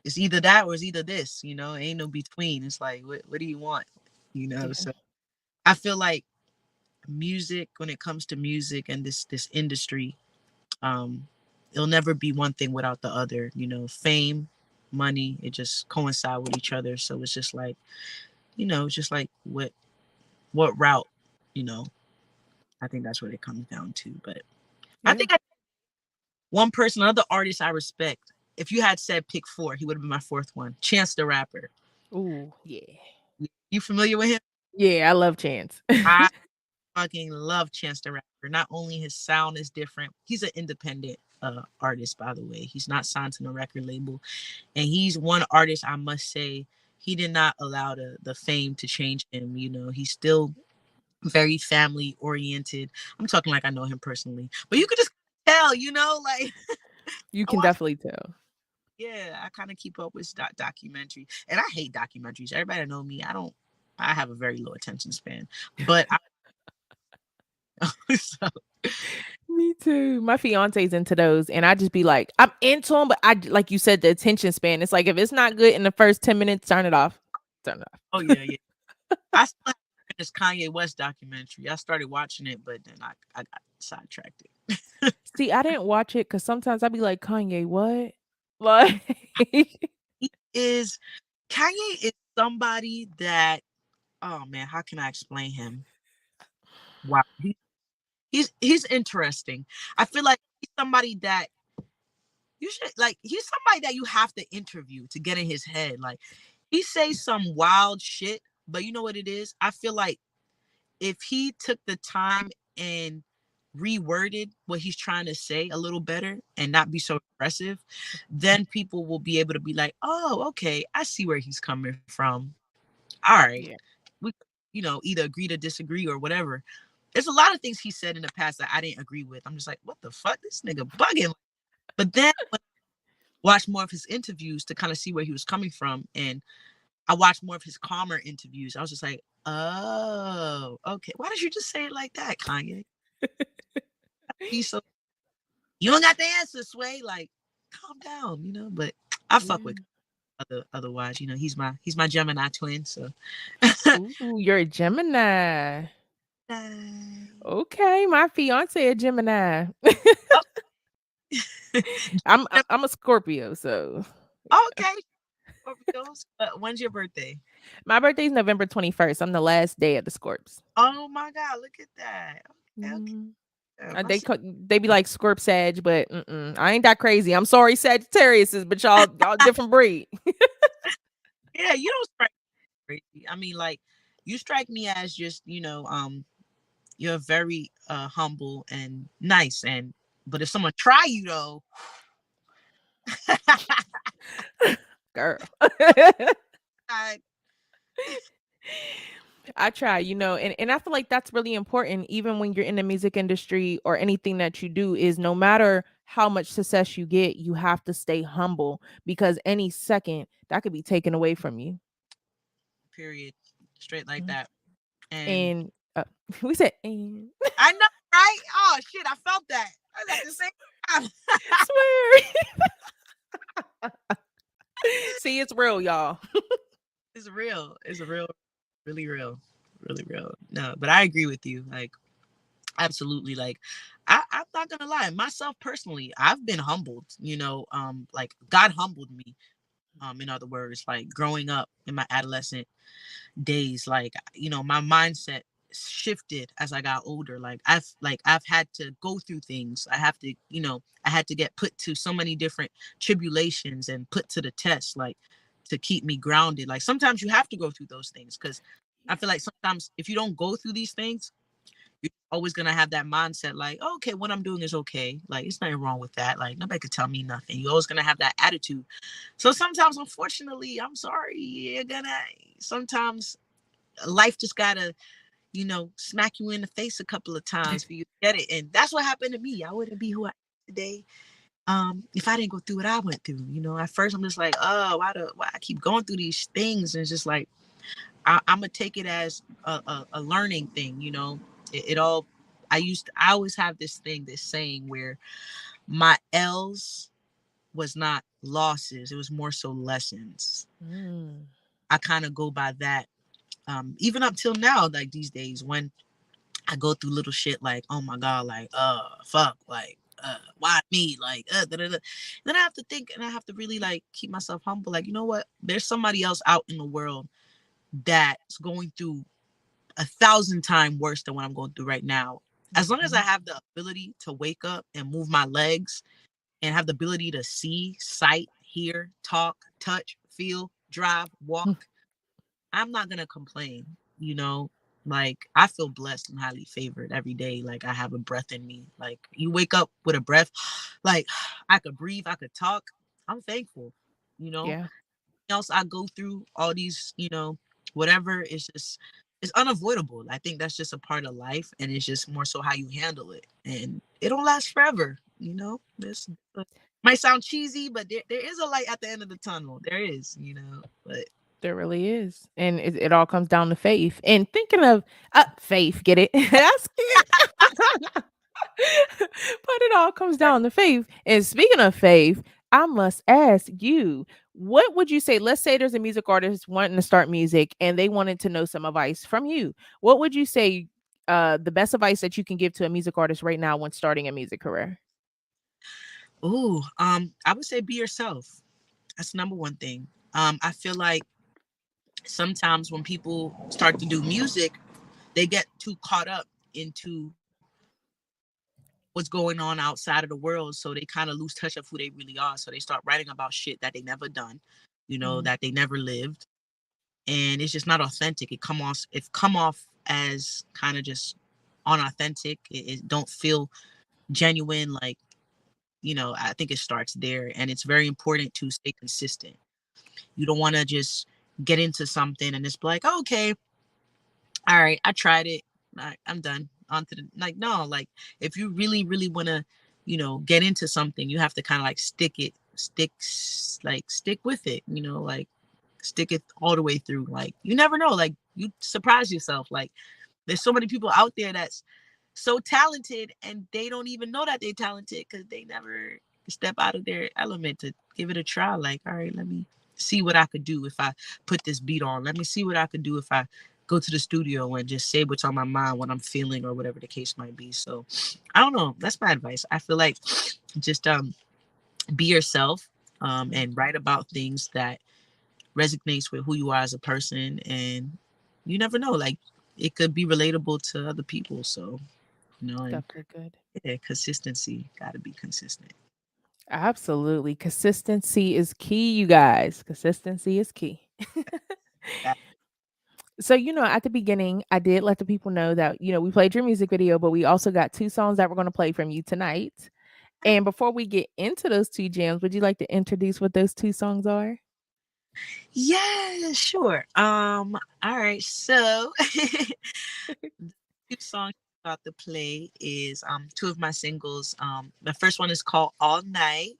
it's either that or it's either this. Ain't no between. It's like what do you want? Yeah. So I feel like music, when it comes to music and this industry, um it'll never be one thing without the other. Fame, money, it just coincide with each other. So it's just like, it's just like what route, you know I think that's what it comes down to. But I Yeah. think one person, another artist I respect, if you had said pick four, he would have been my fourth one. Chance the Rapper. Ooh, yeah. You familiar with him? Yeah, I love Chance. I fucking love Chance the Rapper. Not only his sound is different, he's an independent artist, by the way. He's not signed to no record label. And he's one artist, I must say, he did not allow the fame to change him. He's still very family oriented. I'm talking like I know him personally. But you could just tell, like You I can watch, definitely tell. yeah, I kind of keep up with documentary. And I hate documentaries. Everybody that know me, I have a very low attention span. But so, Me too. My fiance's into those, and I just be like, I'm into them, but like you said, the attention span. It's like if it's not good in the first 10 minutes, turn it off. Turn it oh off. yeah, yeah. I still have this Kanye West documentary. I started watching it, but then I got sidetracked it. See, I didn't watch it because sometimes I'd be like, Kanye, what? Like, He is Kanye is somebody that, oh man, how can I explain him? Wow. He's interesting. I feel like he's somebody that you should like he's somebody that you have to interview to get in his head. Like he says some wild shit, but you know what it is? I feel like if he took the time and reworded what he's trying to say a little better and not be so aggressive, then people will be able to be like, oh, okay, I see where he's coming from. All right. yeah, We, either agree to disagree or whatever. There's a lot of things he said in the past that I didn't agree with. I'm just like, what the fuck? This nigga bugging. But then when I watched more of his interviews to kind of see where he was coming from, and I watched more of his calmer interviews, I was just like, Oh, okay. Why did you just say it like that, Kanye? He's so you don't got the answer, Sway. Like, calm down, But I fuck with otherwise, he's my Gemini twin. So, Ooh, you're a Gemini. oh, Okay, my fiance a Gemini. I'm a Scorpio, so okay. Scorpios. When's your birthday? my birthday's November 21st. I'm the last day of the Scorps. Oh my God, look at that. Okay, okay. Mhm. My They be like Scorp Sag, but I ain't that crazy. I'm sorry, Sagittariuses, but y'all different breed. yeah, you don't strike me crazy. I mean, like, you strike me as just, you're very humble and nice, but if someone try you though, Girl. I, I try, and I feel like that's really important, even when you're in the music industry or anything that you do, is no matter how much success you get, you have to stay humble because any second that could be taken away from you. period, straight like Mhm. that. And And we said, and I know, right? Oh shit, I felt that. I was at the same time. swear. See, it's real, y'all. It's real. It's really real, really real. No, but I agree with you. Like, absolutely. Like, I'm not gonna lie. Myself personally, I've been humbled. Like God humbled me. In other words, like growing up in my adolescent days, like my mindset shifted as I got older. Like I've had to go through things. I had to get put to so many different tribulations and put to the test, like to keep me grounded. Like sometimes you have to go through those things because I feel like sometimes if you don't go through these things, you're always gonna have that mindset like, oh, okay, what I'm doing is okay. Like it's nothing wrong with that. Like nobody could tell me nothing. You're always gonna have that attitude. So sometimes, unfortunately, I'm sorry, you're gonna sometimes life just gotta, smack you in the face a couple of times for you to get it. And that's what happened to me. I wouldn't be who I am today if I didn't go through what I went through. At first I'm just like, oh, why I keep going through these things? And it's just like I'm gonna take it as a learning thing. It all. I always have this saying where my L's was not losses; it was more so lessons. Mm. I kind of go by that. Even up till now, like these days, when I go through little shit like, oh my God, like, fuck, like, why me? Like, da, da, da. Then I have to think and I have to really like keep myself humble. Like, you know what? There's somebody else out in the world that's going through 1,000 times worse than what I'm going through right now. As long as I have the ability to wake up and move my legs and have the ability to see, sight, hear, talk, touch, feel, drive, walk, I'm not gonna complain, Like I feel blessed and highly favored every day. Like I have a breath in me. Like you wake up with a breath, like I could breathe, I could talk. I'm thankful, you know. Yeah. Else I go through all these, whatever. It's unavoidable. I think that's just a part of life, and it's just more so how you handle it. And it don't last forever, This might sound cheesy, but there is a light at the end of the tunnel. There is, But There really is. And it all comes down to faith. And thinking of faith, get it? That's it. But it all comes down to faith. And speaking of faith, I must ask you, what would you say? Let's say there's a music artist wanting to start music and they wanted to know some advice from you. What would you say the best advice that you can give to a music artist right now when starting a music career? I would say be yourself. That's the number one thing. I feel like sometimes when people start to do music, they get too caught up into what's going on outside of the world. So they kind of lose touch of who they really are. So they start writing about shit that they never done, Mhm. that they never lived. And it's just not authentic. It come off as kind of just unauthentic. It don't feel genuine. Like, I think it starts there. And it's very important to stay consistent. You don't want to just get into something and it's like, oh, okay, all right, I tried it. I'm done. On to the like no, like if you really, really want to, get into something, you have to kind of like stick with it, like stick it all the way through. Like, you never know. Like, you surprise yourself. Like, there's so many people out there that's so talented and they don't even know that they're talented because they never step out of their element to give it a try. Like, all right, let me see what I could do if I put this beat on. Let me see what I could do if I go to the studio and just say what's on my mind, what I'm feeling, or whatever the case might be. So I don't know. That's my advice. I feel like just be yourself, and write about things that resonates with who you are as a person, and you never know, like, it could be relatable to other people. So, and Definitely good. yeah, consistency, got to be consistent. Absolutely. Consistency is key, you guys. Consistency is key. That- So, at the beginning, I did let the people know that, we played your music video, but we also got two songs that we're going to play from you tonight. And before we get into those two jams, would you like to introduce what those two songs are? yeah, sure. All right, so two songs about to play is two of my singles. The first one is called All Night.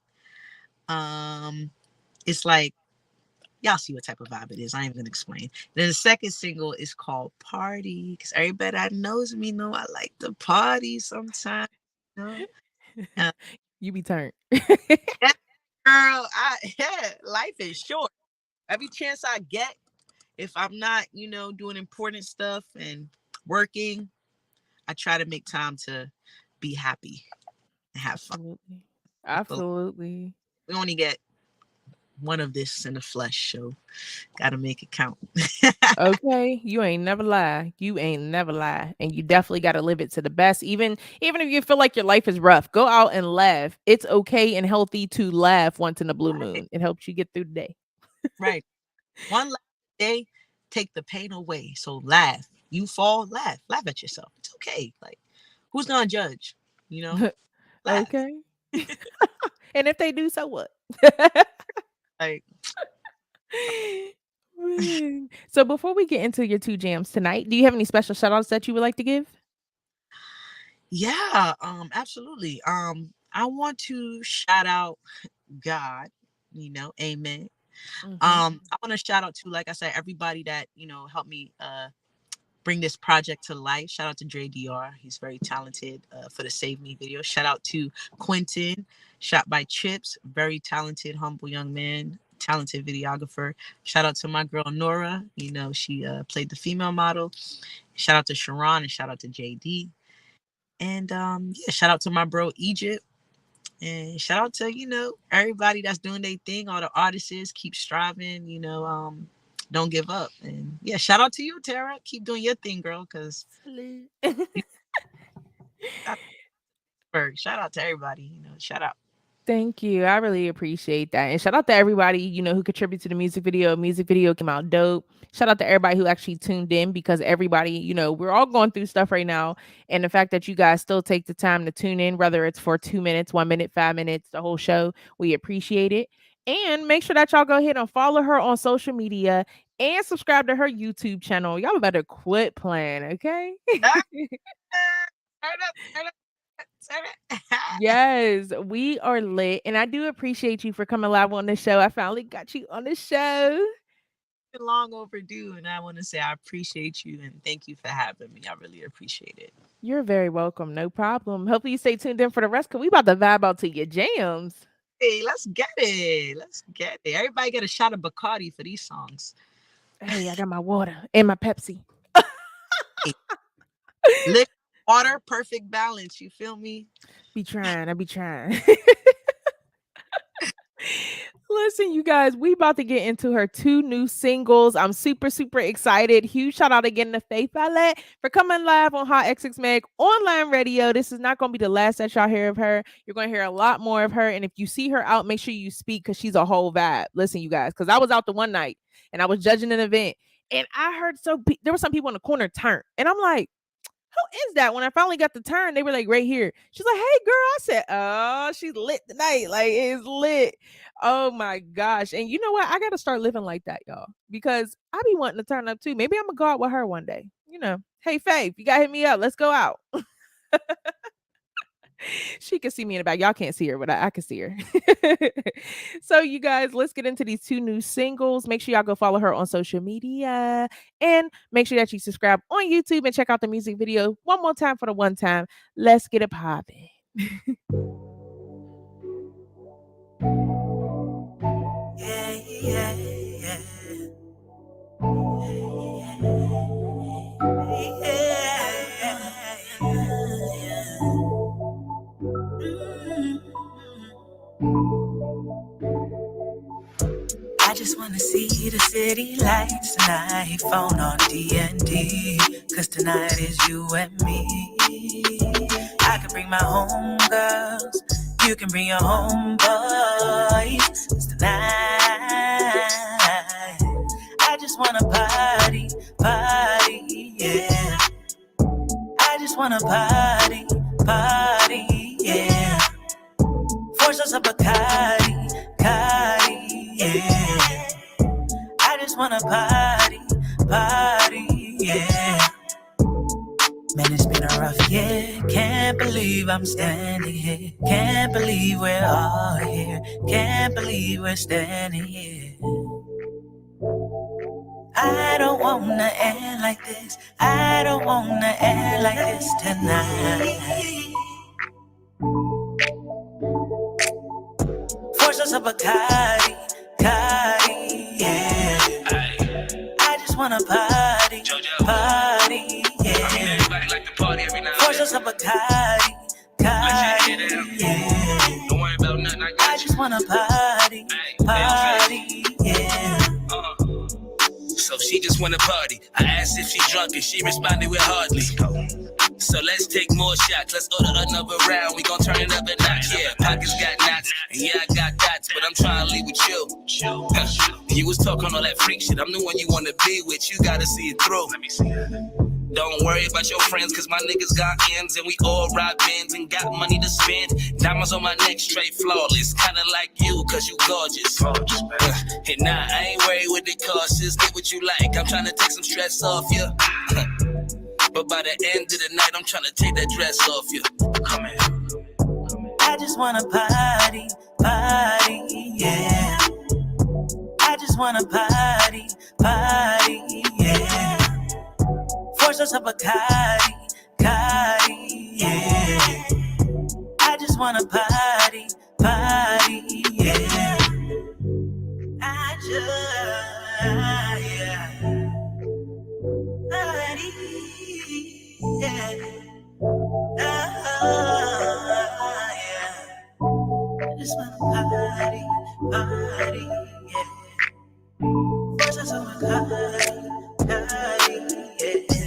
It's like, y'all see what type of vibe it is. I ain't gonna explain. Then the second single is called Party, because everybody that knows me know I like to party sometimes. You know? Uh, You be turned. yeah, girl, life is short. Every chance I get, if I'm not, doing important stuff and working, I try to make time to be happy and have fun. Absolutely. I feel like Absolutely. we only get one of this in the flesh, so gotta make it count. Okay, you ain't never lie. You ain't never lie, and you definitely got to live it to the best. Even if you feel like your life is rough, go out and laugh. It's okay and healthy to laugh once in a blue Right, moon. It helps you get through the day. right. One laugh a day, take the pain away. So laugh. You fall, laugh at yourself. It's okay. Like, who's gonna judge? You know, laugh. Okay. And if they do, so what? Like, Man. So before we get into your two jams tonight, do you have any special shout outs that you would like to give? yeah, absolutely. I want to shout out God. Amen. Hmm. I want to shout out to, like I said, everybody that helped me bring this project to life. Shout out to Dre Dr. He's very talented for the Save Me video. Shout out to Quentin, shot by Chips, very talented, humble young man, talented videographer. Shout out to my girl Nora. She played the female model. Shout out to Sharon and shout out to JD. And yeah, shout out to my bro Egypt. And shout out to, everybody that's doing their thing, all the artists, keep striving, don't give up. And yeah, shout out to you, Tara. Keep doing your thing, girl, because Salute. shout out to everybody, shout out. Thank you. I really appreciate that. And shout out to everybody, who contributed to the music video. Music video came out dope. Shout out to everybody who actually tuned in because everybody, we're all going through stuff right now. And the fact that you guys still take the time to tune in, whether it's for 2 minutes, 1 minute, 5 minutes, the whole show, we appreciate it. And make sure that y'all go ahead and follow her on social media and subscribe to her YouTube channel. Y'all better quit playing, okay? Ah, turn up, turn up, turn up. Yes, we are lit. And I do appreciate you for coming live on the show. I finally got you on the show. Been long overdue, and I want to say I appreciate you and thank you for having me. I really appreciate it. You're very welcome. No problem. Hopefully you stay tuned in for the rest because we about to vibe out to your jams. Hey, let's get it. Let's get it. Everybody get a shot of Bacardi for these songs. Hey, I got my water and my Pepsi. Hey, liquid, water, perfect balance. You feel me? I be trying. Listen, you guys, we about to get into her two new singles. I'm super, super excited. Huge shout out again to Faith Ballet for coming live on Hot XX Mag online radio. This is not going to be the last that y'all hear of her. You're going to hear a lot more of her. And if you see her out, make sure you speak because she's a whole vibe. Listen, you guys, because I was out the one night and I was judging an event and I heard there were some people in the corner turn. And I'm like, who is that? When I finally got the turn, they were like right here. She's like, hey girl. I said, oh, she's lit tonight. Like it's lit. Oh my gosh. And you know what? I gotta start living like that, y'all. Because I be wanting to turn up too. Maybe I'm gonna go out with her one day. Hey Faith, you gotta hit me up. Let's go out. She can see me in the back. Y'all can't see her, but I can see her. So, you guys, let's get into these 2 new singles. Make sure y'all go follow her on social media and make sure that you subscribe on YouTube and check out the music video one more time for the one time. Let's get it popping. Yeah, yeah, yeah. I just wanna see the city lights tonight, phone on D&D, 'cause tonight is you and me. I can bring my home girls, you can bring your home boys, 'cause tonight I just wanna party, party, yeah. I just wanna party, party, yeah. Force us a Bacardi, Bacardi, yeah. I just wanna party, party, yeah. Man, it's been a rough year. Can't believe I'm standing here. Can't believe we're all here. Can't believe we're standing here. I don't wanna end like this. I don't wanna end like this tonight. Force us a Bacardi, Bacardi, yeah. I just wanna party, party, yeah. Force us a Bacardi, Bacardi, yeah. Don't worry about nothing, I just wanna party, party, yeah. So she just wanna party. I asked if she drunk and she responded with hardly. So let's take more shots. Let's order another round. We gon' turn it up a notch. Yeah, pockets got knots, and yeah, I got dots, but I'm trying to leave with you. You was talking all that freak shit. I'm the one you wanna be with. You gotta see it through. Let me see that. Don't worry about your friends, cause my niggas got ends and we all ride Benz and got money to spend. Diamonds on my neck, straight flawless. Kinda like you, cause you gorgeous. And nah, I ain't worried with the cost. Just get what you like. I'm trying to take some stress off you. But by the end of the night, I'm trying to take that dress off you. Come here. I just wanna party, party, yeah. I just wanna party, party, yeah. Force us a Bacardi, Bacardi, yeah. I just wanna party, party, yeah. I just, yeah. Party, yeah. Yeah. I just wanna party, party, yeah. Force us a Bacardi, Bacardi, yeah.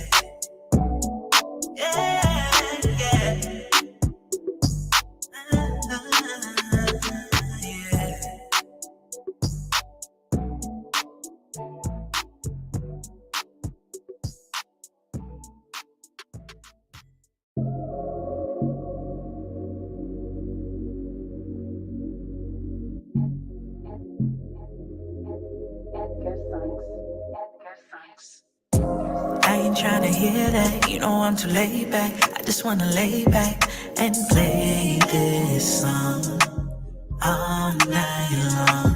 I ain't tryna hear that, you know I'm too laid back. I just wanna lay back and play this song all night long.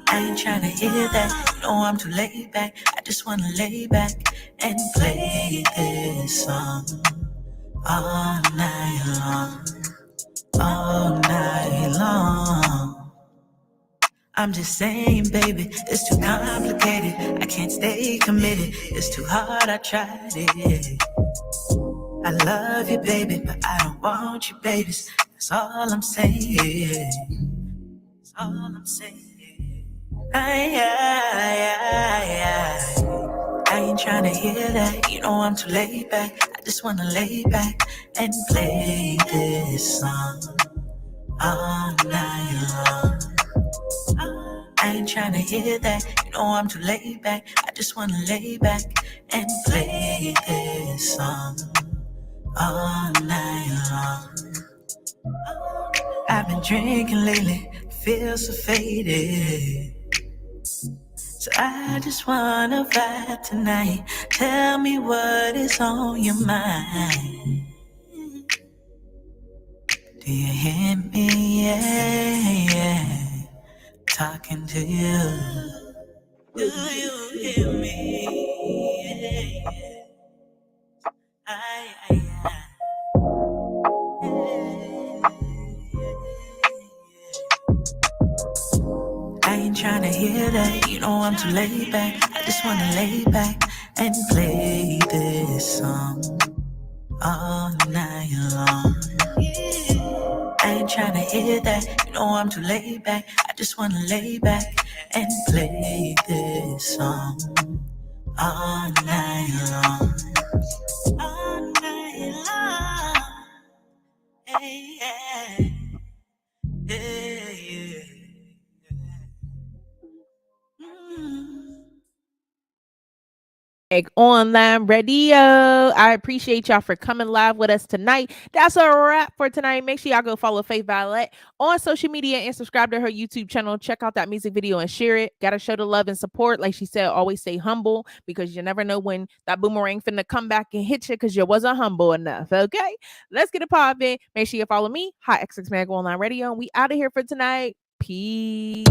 I ain't tryna hear that, you know I'm too laid back. I just wanna lay back and play this song all night long, all night long. I'm just saying, baby, it's too complicated. I can't stay committed. It's too hard, I tried it. I love you, baby, but I don't want you, babies. That's all I'm saying. That's all I'm saying. I ain't tryna hear that. You know I'm too laid back. I just wanna lay back and play this song all night long. I ain't tryna hear that, you know I'm too laid back. I just wanna lay back and play this song all night long. I've been drinking lately, feel so faded. So I just wanna vibe tonight. Tell me what is on your mind. Do you hear me? Yeah, yeah. Talking to you. Do you hear me? Yeah, yeah. Ay, ay, ay. I ain't tryna hear that, you know I'm too laid back. I just wanna lay back and play this song all night long. I ain't tryna hear that, you know I'm too laid back. I just wanna lay back and play this song all night long. All night long. Hey, yeah. Yeah, yeah. Online Radio. I appreciate y'all for coming live with us tonight. That's a wrap for tonight. Make sure y'all go follow Faith Violet on social media and subscribe to her YouTube channel. Check out that music video and share it. Gotta show the love and support. Like she said, always stay humble because you never know when that boomerang finna come back and hit you because you wasn't humble enough. Okay, let's get it poppin'. Make sure you follow me, HotxxMagOnlineRadio, and we out of here for tonight. Peace.